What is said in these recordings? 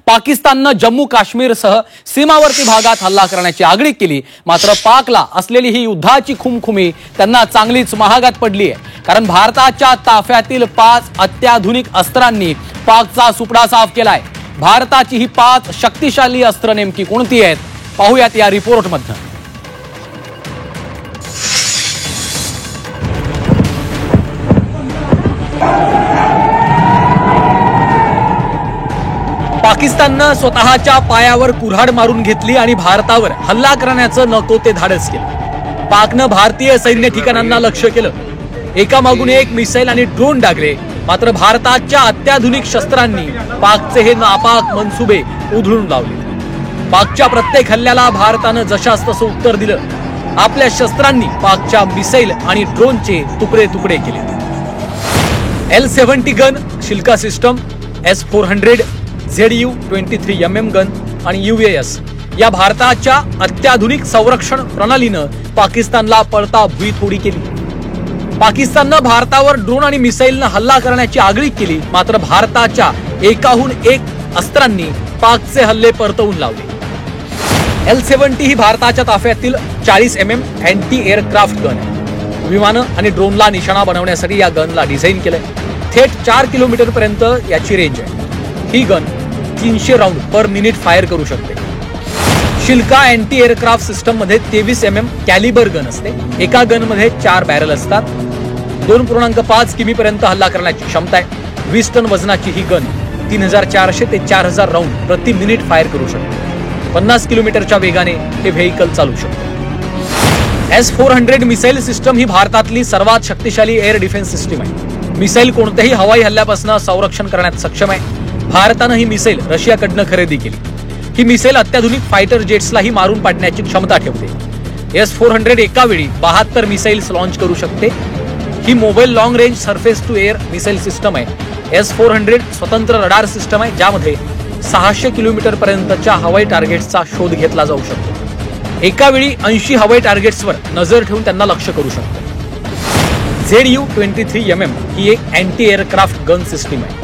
पाकिस्ताननं जम्मू काश्मीरसह सीमावर्ती भागात हल्ला करण्याची आगळीक केली। मात्र पाकला असलेली ही युद्धाची खुमखुमी त्यांना चांगलीच महागात पडली आहे, कारण भारताच्या ताफ्यातील 5 अत्याधुनिक अस्त्रांनी पाकचा सुपडा साफ केलाय। भारताची ही 5 शक्तिशाली अस्त्र नेमकी कोणती आहेत पाहूयात या रिपोर्टमध्ये। पाकिस्ताननं स्वतःच्या पायावर कुऱ्हाड मारून घेतली आणि भारतावर हल्ला करण्याचं नको ते धाडस केलं। पाकनं भारतीय सैन्य ठिकाणांना लक्ष्य केलं, एकामागून एक मिसाईल आणि ड्रोन डागले। मात्र भारताच्या अत्याधुनिक शस्त्रांनी पाकचे हे नापाक मनसुबे उधळून लावले। पाकच्या प्रत्येक हल्ल्याला भारतानं जशास तसं उत्तर दिलं। आपल्या शस्त्रांनी पाकच्या मिसाईल आणि ड्रोनचे तुकडे तुकडे केले। L-70 gun, शिल्का system, S-400, ZU-23mm gun आणि UAS या भारताच्या अत्याधुनिक संरक्षण प्रणालीनं पाकिस्तानला पळता भुई थोडी केली। पाकिस्ताननं भारतावर ड्रोन आणि मिसाईलनं हल्ला करण्याची आगळीक केली। मात्र भारताच्या एकाहून एक अस्त्रांनी पाकचे हल्ले परतवून लावले। L-70 ही भारताच्या ताफ्यातील 40mm अँटी एअरक्राफ्ट गन आहे। विमानं आणि ड्रोनला निशाणा बनवण्यासाठी या गनला डिझाईन केलंय। थेट 4 किलोमीटर पर्यंत याची रेंज आहे। ही gun 300 round per minute fire करू शकते। शिल्का अँटी एअरक्राफ्ट सिस्टम मध्ये 23mm कॅलिबर गन असते। एका गन मध्ये 4 बॅरल असतात। 2.5 किमी पर्यंत हल्ला करण्याची क्षमता आहे। 20 टन वजनाची ही गन 3400 ते 4000 राउंड प्रति मिनिट फायर करू शकते। 50 किलोमीटरच्या वेगाने हे व्हेइकल चालू शकते। S-400 मिसाईल सिस्टम ही भारतातली सर्वात शक्तिशाली एअर डिफेन्स सिस्टम आहे। मिसाईल कोणत्याही हवाई हल्ल्यापासून संरक्षण करण्यात सक्षम आहे। भारतानं ही मिसाईल रशियाकडनं खरेदी केली। ही मिसाईल अत्याधुनिक फायटर जेट्सलाही मारून पाडण्याची क्षमता ठेवते। S-400 एका वेळी 72 मिसाईल्स लॉन्च करू शकते। ही mobile long range surface to air missile system आहे। S-400 स्वतंत्र रडार सिस्टम आहे, ज्यामध्ये 600 किलोमीटर पर्यंतच्या हवाई टार्गेट्सचा शोध घेतला जाऊ शकतो। एका वेळी 80 हवाई टार्गेट्सवर नजर ठेवून त्यांना लक्ष्य करू शकतो। ZU-23mm ही एक अँटी एअरक्राफ्ट गन सिस्टम आहे।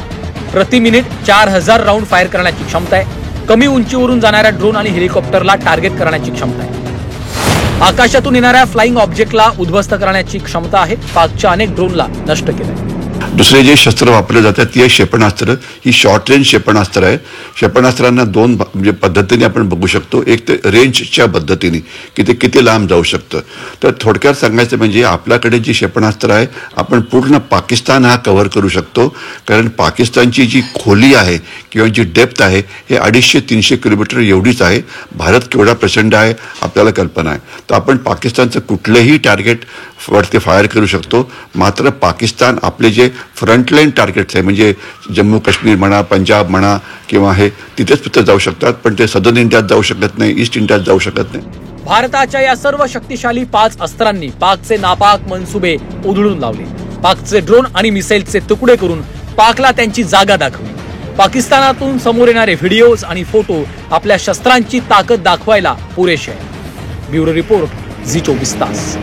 प्रति मिनिट 4000 राउंड फायर करण्याची क्षमता आहे। कमी उंचीवरून जाणाऱ्या ड्रोन आणि हेलिकॉप्टरला टार्गेट करण्याची क्षमता आहे। आकाशातून येणाऱ्या फ्लाइंग ऑब्जेक्टला उद्ध्वस्त करण्याची क्षमता आहे। पाकच्या अनेक ड्रोनला नष्ट केलंय। दुसरे जे शस्त्र वापरले जातात ती आहे क्षेपणास्त्र। ही शॉर्ट रेंज क्षेपणास्त्र आहे। क्षेपणास्त्रांना 2 म्हणजे पद्धतीने आपण बघू शकतो। एक तर रेंजच्या पद्धतीने की ते किती लांब जाऊ शकतं। तर थोडक्यात सांगायचं म्हणजे आपल्याकडे जी क्षेपणास्त्र आहे आपण पूर्ण पाकिस्तान हा कव्हर करू शकतो, कारण पाकिस्तानची जी खोली आहे किंवा जी डेप्थ आहे हे 250-300 किलोमीटर एवढीच आहे। भारत केवढा प्रचंड आहे आपल्याला कल्पना आहे। तर आपण पाकिस्तानचं कुठलेही टार्गेट वरती फायर करू शकतो। मात्र पाकिस्तान आपले जे फ्रंटलाईन टार्गेट्स आहे म्हणजे जम्मू काश्मीर म्हणा, पंजाब म्हणा किंवा हे तिथेच फक्त जाऊ शकतात, पण ते सदर्न इंडियात जाऊ शकत नाही, ईस्ट इंडियात जाऊ शकत नाही। भारताच्या या सर्व शक्तिशाली 5 अस्त्रांनी पाकचे नापाक मनसुबे उधळून लावले। पाकचे ड्रोन आणि मिसाईलचे तुकडे करून पाकला त्यांची जागा दाखवली। पाकिस्तानातून समोर येणारे व्हिडिओज आणि फोटो आपल्या शस्त्रांची ताकद दाखवायला पुरेसे आहे। ब्युरो रिपोर्ट, झी 24 तास।